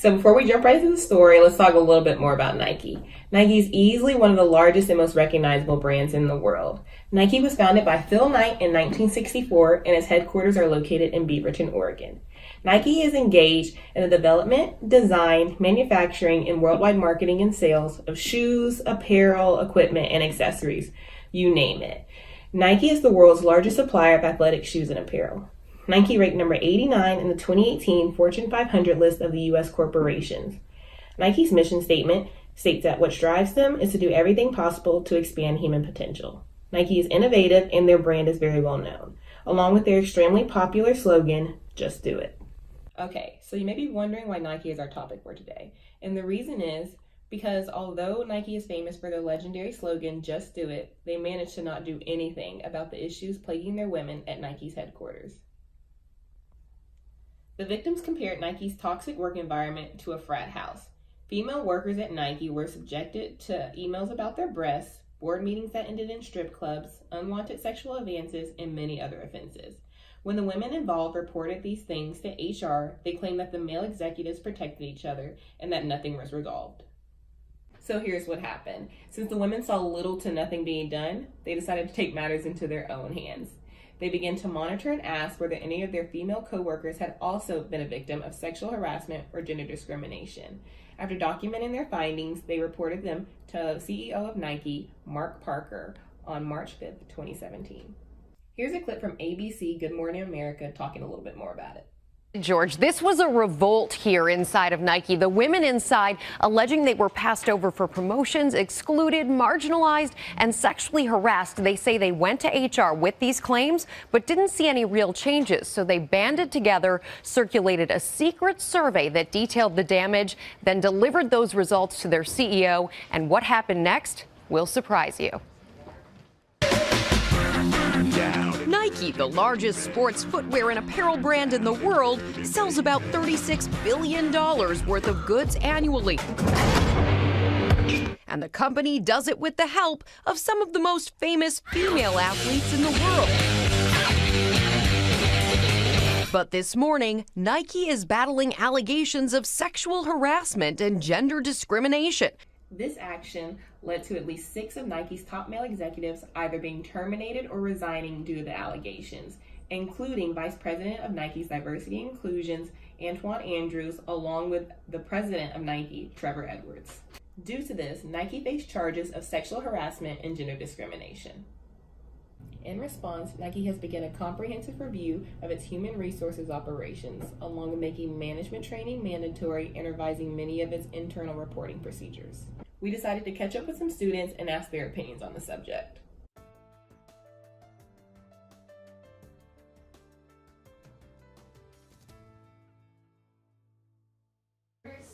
So before we jump right into the story, let's talk a little bit more about Nike. Nike is easily one of the largest and most recognizable brands in the world. Nike was founded by Phil Knight in 1964, and its headquarters are located in Beaverton, Oregon. Nike is engaged in the development, design, manufacturing, and worldwide marketing and sales of shoes, apparel, equipment, and accessories. You name it. Nike is the world's largest supplier of athletic shoes and apparel. Nike ranked number 89 in the 2018 Fortune 500 list of the U.S. corporations. Nike's mission statement states that what drives them is to do everything possible to expand human potential. Nike is innovative and their brand is very well known, along with their extremely popular slogan, "Just do it." Okay, so you may be wondering why Nike is our topic for today. And the reason is because although Nike is famous for their legendary slogan, "Just do it," they managed to not do anything about the issues plaguing their women at Nike's headquarters. The victims compared Nike's toxic work environment to a frat house. Female workers at Nike were subjected to emails about their breasts, board meetings that ended in strip clubs, unwanted sexual advances, and many other offenses. When the women involved reported these things to HR, they claimed that the male executives protected each other and that nothing was resolved. So here's what happened. Since the women saw little to nothing being done, they decided to take matters into their own hands. They began to monitor and ask whether any of their female co-workers had also been a victim of sexual harassment or gender discrimination. After documenting their findings, they reported them to CEO of Nike, Mark Parker, on March 5th, 2017. Here's a clip from ABC Good Morning America talking a little bit more about it. George, this was a revolt here inside of Nike. The women inside alleging they were passed over for promotions, excluded, marginalized, and sexually harassed. They say they went to HR with these claims, but didn't see any real changes. So they banded together, circulated a secret survey that detailed the damage, then delivered those results to their CEO. And what happened next will surprise you. Nike, the largest sports footwear and apparel brand in the world, sells about $36 billion worth of goods annually. And the company does it with the help of some of the most famous female athletes in the world. But this morning, Nike is battling allegations of sexual harassment and gender discrimination. This action led to at least 6 of Nike's top male executives either being terminated or resigning due to the allegations, including Vice President of Nike's Diversity and Inclusions, Antoine Andrews, along with the President of Nike, Trevor Edwards. Due to this, Nike faced charges of sexual harassment and gender discrimination. In response, Nike has begun a comprehensive review of its human resources operations, along with making management training mandatory and revising many of its internal reporting procedures. We decided to catch up with some students and ask their opinions on the subject.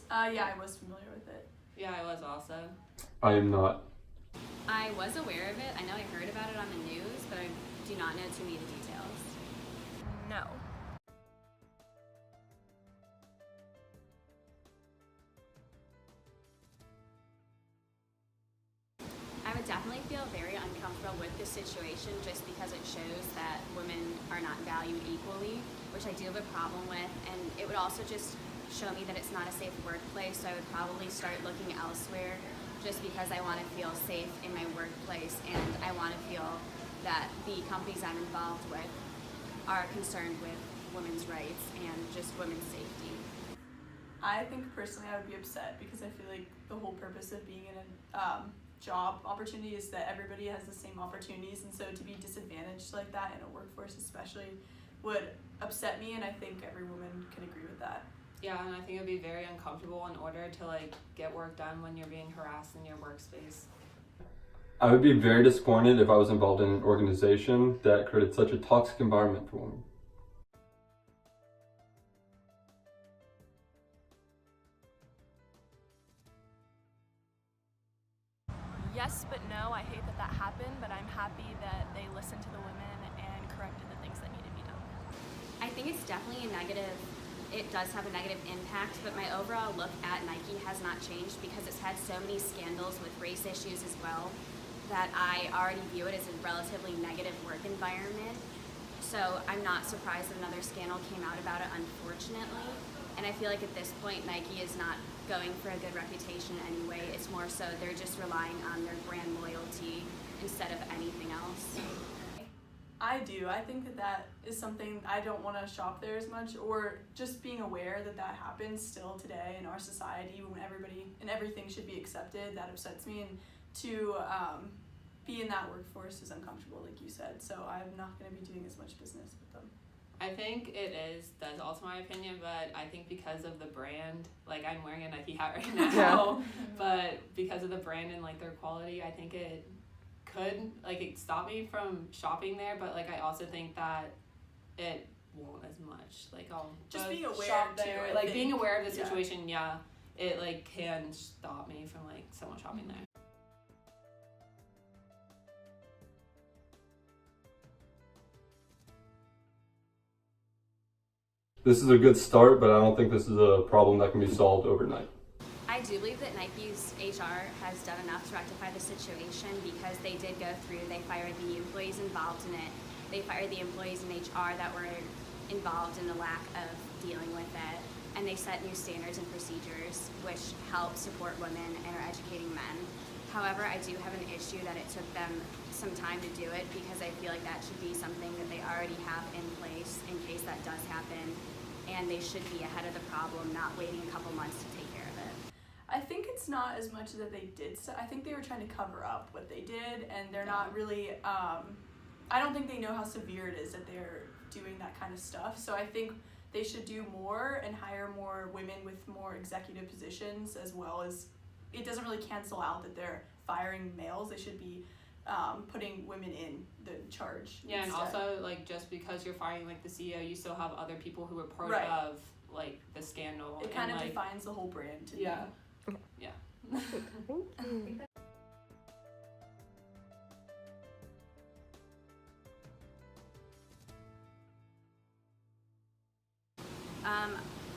Yeah, I was familiar with it. Yeah, I was also. I am not. I was aware of it. I know I heard about it on the news, but I do not know too many of the details. No. I would definitely feel very uncomfortable with this situation just because it shows that women are not valued equally, which I do have a problem with, and it would also just show me that it's not a safe workplace, so I would probably start looking elsewhere just because I want to feel safe in my workplace and I want to feel that the companies I'm involved with are concerned with women's rights and just women's safety. I think personally I would be upset because I feel like the whole purpose of being in a job opportunity is that everybody has the same opportunities, and so to be disadvantaged like that in a workforce especially would upset me, and I think every woman can agree with that. Yeah, and I think it would be very uncomfortable in order to get work done when you're being harassed in your workspace. I would be very disappointed if I was involved in an organization that created such a toxic environment for women. Yes, but no. I hate that that happened, but I'm happy that they listened to the women and corrected the things that needed to be done. I think it's definitely a negative. It does have a negative impact, but my overall look at Nike has not changed because it's had so many scandals with race issues as well that I already view it as a relatively negative work environment. So I'm not surprised that another scandal came out about it, unfortunately. And I feel like at this point, Nike is not going for a good reputation anyway. It's more so they're just relying on their brand loyalty instead of anything else. I do. I think that that is something I don't want to shop there as much, or just being aware that that happens still today in our society when everybody and everything should be accepted. That upsets me, and to be in that workforce is uncomfortable, like you said. So I'm not going to be doing as much business with them. I think that's also my opinion, but I think because of the brand, like I'm wearing a Nike hat right now, but because of the brand and like their quality, I think it could it stop me from shopping there, but like I also think that it won't as much. Like I'll Just go being aware shop too, there. I Like think. being aware of the Yeah. situation, it like can stop me from like someone shopping there. This is a good start, but I don't think this is a problem that can be solved overnight. I do believe that Nike's HR has done enough to rectify the situation because they did go through, they fired the employees involved in it. They fired the employees in HR that were involved in the lack of dealing with it. And they set new standards and procedures which help support women and are educating men. However, I do have an issue that it took them some time to do it because I feel like that should be something that they already have in place in case that does happen. And they should be ahead of the problem, not waiting a couple months to take care of it. I think it's not as much that they did. I think they were trying to cover up what they did, and they're not really. I don't think they know how severe it is that they're doing that kind of stuff. So I think they should do more and hire more women with more executive positions, as well as it doesn't really cancel out that they're firing males. They should be putting women in the charge. Yeah, instead. and also like just because you're firing like the CEO, you still have other people who are part Right. of like the scandal. It kind and, of like, defines the whole brand to me. yeah.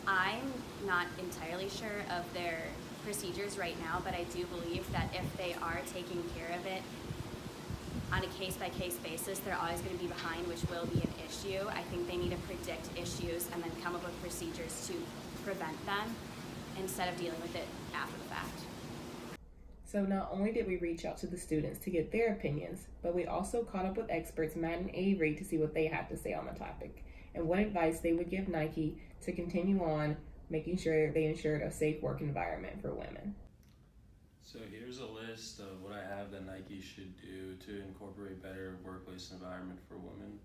I'm not entirely sure of their procedures right now, but I do believe that if they are taking care of it on a case-by-case basis, they're always going to be behind, which will be an issue. I think they need to predict issues and then come up with procedures to prevent them instead of dealing with it after the fact. So not only did we reach out to the students to get their opinions, but we also caught up with experts Matt and Avery to see what they had to say on the topic and what advice they would give Nike to continue on making sure they ensured a safe work environment for women. So here's a list of what I have that Nike should do to incorporate better workplace environment for women.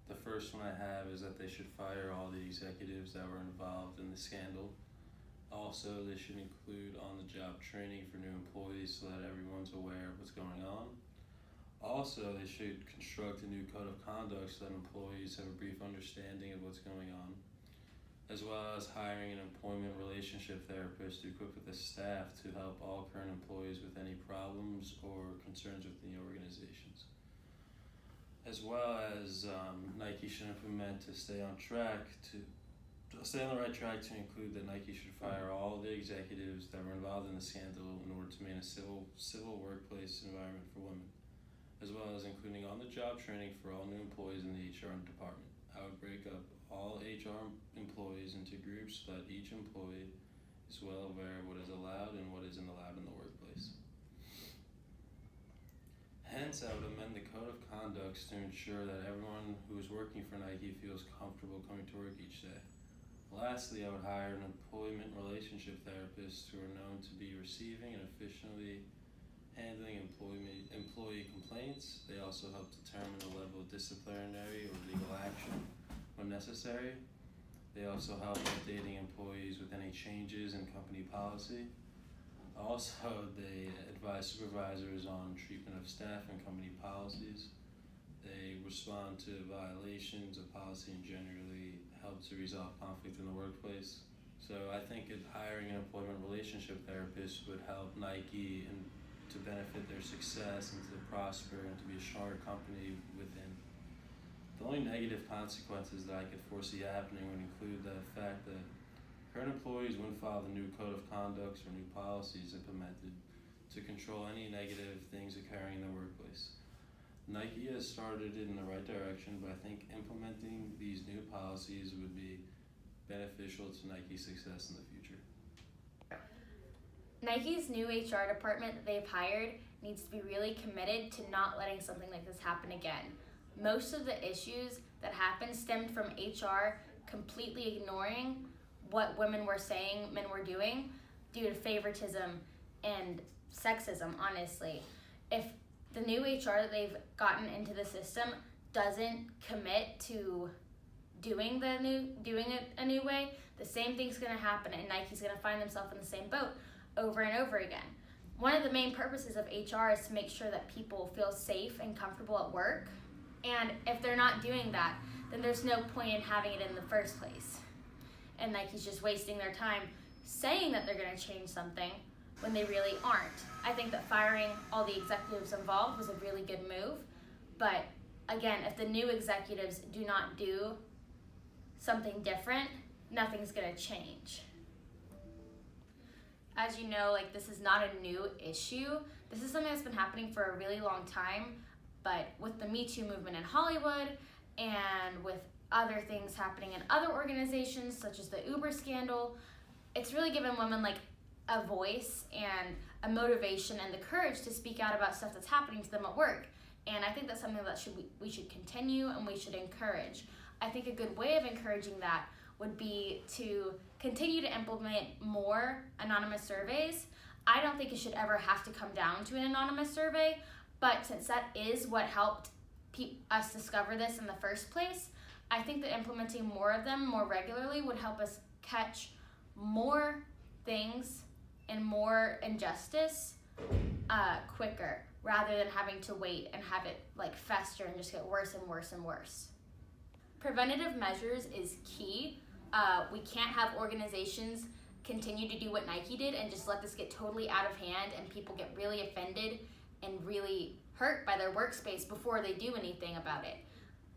The first one I have is that they should fire all the executives that were involved in the scandal. Also, they should include on-the-job training for new employees so that everyone's aware of what's going on. Also, they should construct a new code of conduct so that employees have a brief understanding of what's going on, as well as hiring an employment relationship therapist to equip with the staff to help all current employees with any problems or concerns within the organizations. As well as Nike should implement to stay on the right track to include that Nike should fire all the executives that were involved in the scandal in order to maintain a civil workplace environment for women, as well as including on-the-job training for all new employees in the HR department. I would break up all HR employees into groups so that each employee is well aware of what is allowed and what isn't allowed in the workplace. Hence, I would amend the code of conducts to ensure that everyone who is working for Nike feels comfortable coming to work each day. Lastly, I would hire an employment relationship therapist who are known to be receiving and efficiently handling employee complaints. They also help determine the level of disciplinary or legal action when necessary. They also help updating employees with any changes in company policy. Also, they advise supervisors on treatment of staff and company policies. They respond to violations of policy and generally help to resolve conflict in the workplace. So I think hiring an employment relationship therapist would help Nike and to benefit their success and to prosper and to be a stronger company within. The only negative consequences that I could foresee happening would include the fact that current employees wouldn't follow the new code of conducts or new policies implemented to control any negative things occurring in the workplace. Nike has started it in the right direction, but I think implementing these new policies would be beneficial to Nike's success in the future. Nike's new HR department that they've hired needs to be really committed to not letting something like this happen again. Most of the issues that happened stemmed from HR completely ignoring what women were saying men were doing due to favoritism and sexism, honestly. If the new HR that they've gotten into the system doesn't commit to doing it a new way, the same thing's gonna happen and Nike's gonna find themselves in the same boat over and over again. One of the main purposes of HR is to make sure that people feel safe and comfortable at work. And if they're not doing that, then there's no point in having it in the first place. And Nike's just wasting their time saying that they're gonna change something when they really aren't. I think that firing all the executives involved was a really good move. But again, if the new executives do not do something different, nothing's gonna change. As you know, this is not a new issue. This is something that's been happening for a really long time, but with the Me Too movement in Hollywood and with other things happening in other organizations, such as the Uber scandal, it's really given women a voice and a motivation and the courage to speak out about stuff that's happening to them at work. And I think that's something that we should continue and we should encourage. I think a good way of encouraging that would be to continue to implement more anonymous surveys. I don't think it should ever have to come down to an anonymous survey, but since that is what helped us discover this in the first place, I think that implementing more of them more regularly would help us catch more things and more injustice quicker, rather than having to wait and have it fester and just get worse and worse and worse. Preventative measures is key. We can't have organizations continue to do what Nike did and just let this get totally out of hand and people get really offended and really hurt by their workspace before they do anything about it.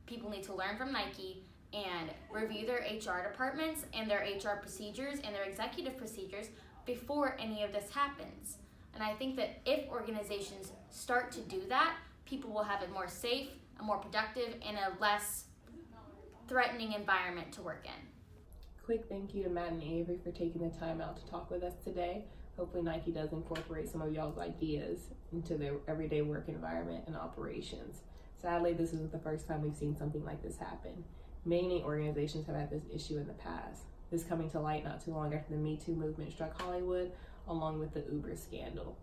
People need to learn from Nike and review their HR departments and their HR procedures and their executive procedures before any of this happens. And I think that if organizations start to do that, people will have a more safe, a more productive, and a less threatening environment to work in. Quick thank you to Matt and Avery for taking the time out to talk with us today. Hopefully Nike does incorporate some of y'all's ideas into their everyday work environment and operations. Sadly, this isn't the first time we've seen something like this happen. Many organizations have had this issue in the past. This coming to light not too long after the Me Too movement struck Hollywood, along with the Uber scandal.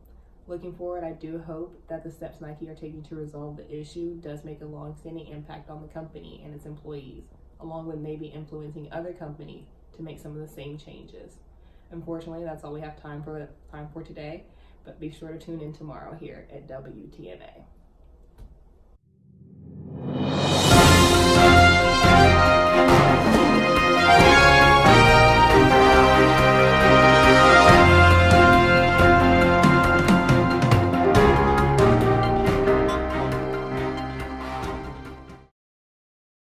Looking forward, I do hope that the steps Nike are taking to resolve the issue does make a long-standing impact on the company and its employees, along with maybe influencing other companies to make some of the same changes. Unfortunately, that's all we have time for today, but be sure to tune in tomorrow here at WTNA.